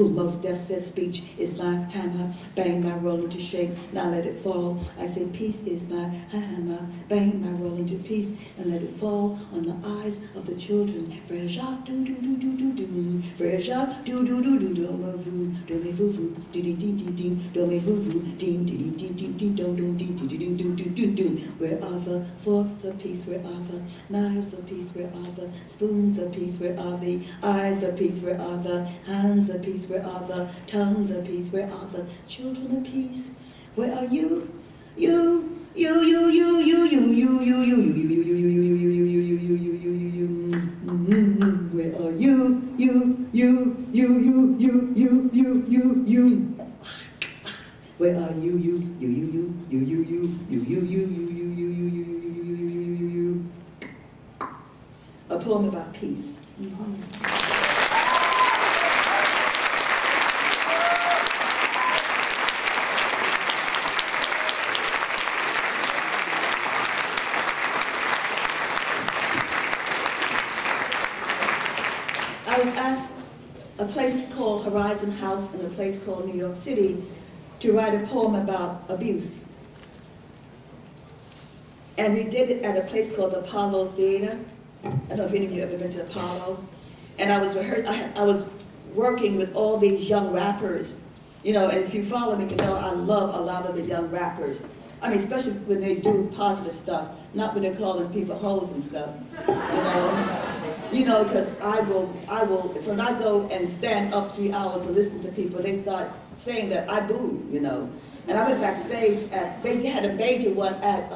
Most death said speech is my hammer, bang my roll into shape, now let it fall. I say peace is my hammer, bang my roll into peace, and let it fall on the eyes of the children. Frère Jacques, do do do do do do, Frère Jacques, do do do do do, me voo, do me voo voo, ding ding ding ding ding, do me voo voo, ding ding ding ding ding, ding ding ding ding ding ding ding ding ding. Where are the forks of peace? Where are the knives of peace? Where are the spoons of peace? Where are the eyes of peace? Where are the hands of peace? Where are the tongues of peace? Where are the children of peace? Where are you? You. Where are you? Where are you? A poem about peace. I was asked a place called Horizon House in a place called New York City to write a poem about abuse. And we did it at a place called the Apollo Theater. I don't know if any of you have ever been to Apollo. And I was working with all these young rappers, you know, and if you follow me, you know I love a lot of the young rappers. I mean, especially when they do positive stuff, not when they're calling people hoes and stuff, you know, because I will, when I go and stand up 3 hours to listen to people, they start saying that I boo, you know. And I went backstage they had a major one at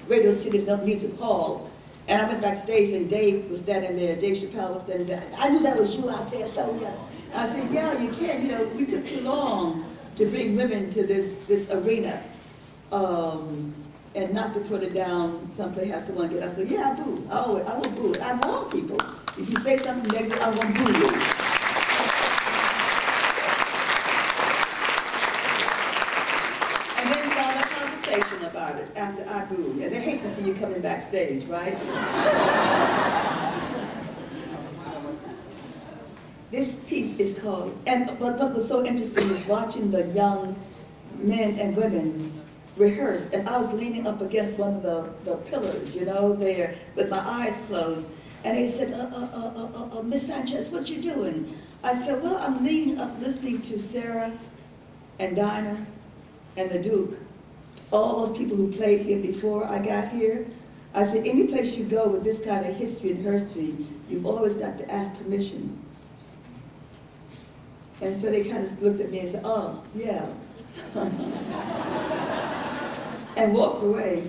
Radio City Music Hall, and I went backstage and Dave was standing there, Dave Chappelle was standing there. I knew that was you out there, Sonia. I said, yeah, you can, you know, we took too long to bring women to this arena. And not to put it down someplace, have someone get up and say, yeah, I boo. I will boo. I warn people. If you say something negative, I won't boo you. And then we got a conversation about it after I boo. And they hate to see you coming backstage, right? This piece is called, but what was so interesting is watching the young men and women rehearse, and I was leaning up against one of the pillars, you know, there with my eyes closed, and they said, Miss Sanchez, what you doing? I said, well, I'm leaning up listening to Sarah and Dinah and the Duke, all those people who played here before I got here. I said, any place you go with this kind of history and history, you've always got to ask permission. And so they kind of looked at me and said, oh, yeah. And walked away.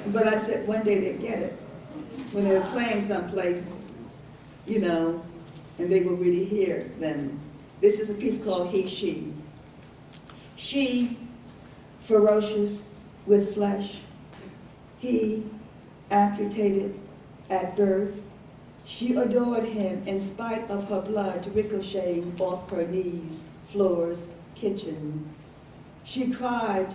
But I said one day they'd get it. When they were playing someplace, you know, and they will really hear them. This is a piece called He, She. She, ferocious with flesh. He, amputated at birth. She adored him in spite of her blood ricocheting off her knees, floors, kitchen. She cried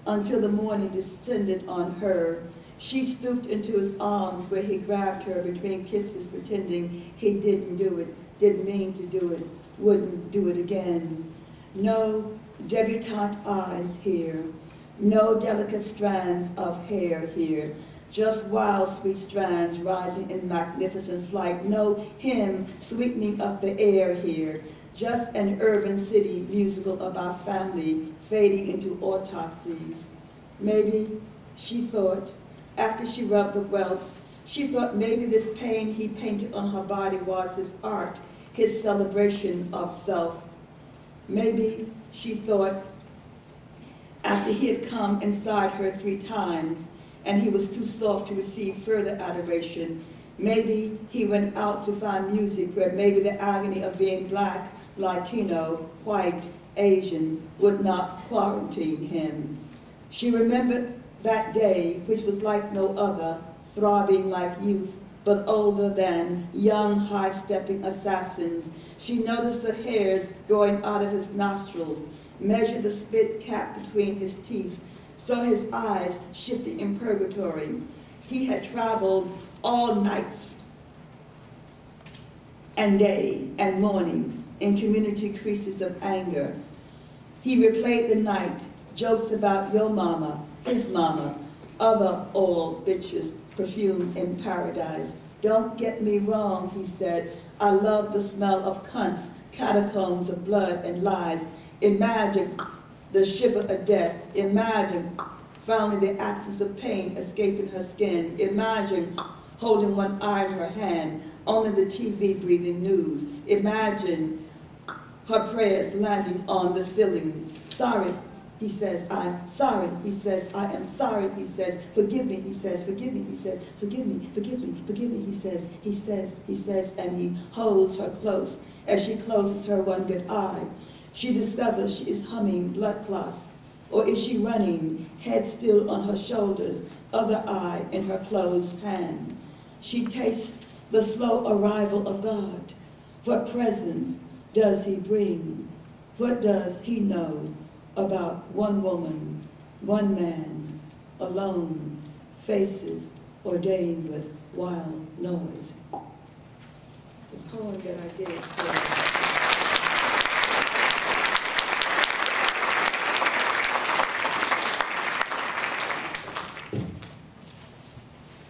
until the morning descended on her. She stooped into his arms where he grabbed her between kisses, pretending he didn't do it, didn't mean to do it, wouldn't do it again. No debutante eyes here, no delicate strands of hair here, just wild sweet strands rising in magnificent flight. No hymn sweetening up the air here, just an urban city musical about family fading into autopsies. Maybe, she thought, after she rubbed the welts, she thought maybe this pain he painted on her body was his art, his celebration of self. Maybe, she thought, after he had come inside her 3 times and he was too soft to receive further adoration, maybe he went out to find music where maybe the agony of being black, Latino, white, Asian would not quarantine him. She remembered that day, which was like no other, throbbing like youth, but older than young, high-stepping assassins. She noticed the hairs growing out of his nostrils, measured the spit cap between his teeth, saw his eyes shifting in purgatory. He had traveled all nights and day and morning in community creases of anger. He replayed the night, jokes about your mama, his mama, other old bitches, perfume in paradise. Don't get me wrong, he said. I love the smell of cunts, catacombs of blood and lies. Imagine the shiver of death. Imagine finally the absence of pain escaping her skin. Imagine holding one eye in her hand, only the TV breathing news. Imagine her prayers landing on the ceiling. Sorry, he says, I'm sorry. He says, I am sorry. He says, forgive me. He says, forgive me. He says, forgive me, forgive me, forgive me. He says, and he holds her close as she closes her one good eye. She discovers she is humming blood clots. Or is she running, head still on her shoulders, other eye in her closed hand? She tastes the slow arrival of God. What presence does he bring? What does he know about one woman, one man, alone, faces ordained with wild noise? It's a poem that I did for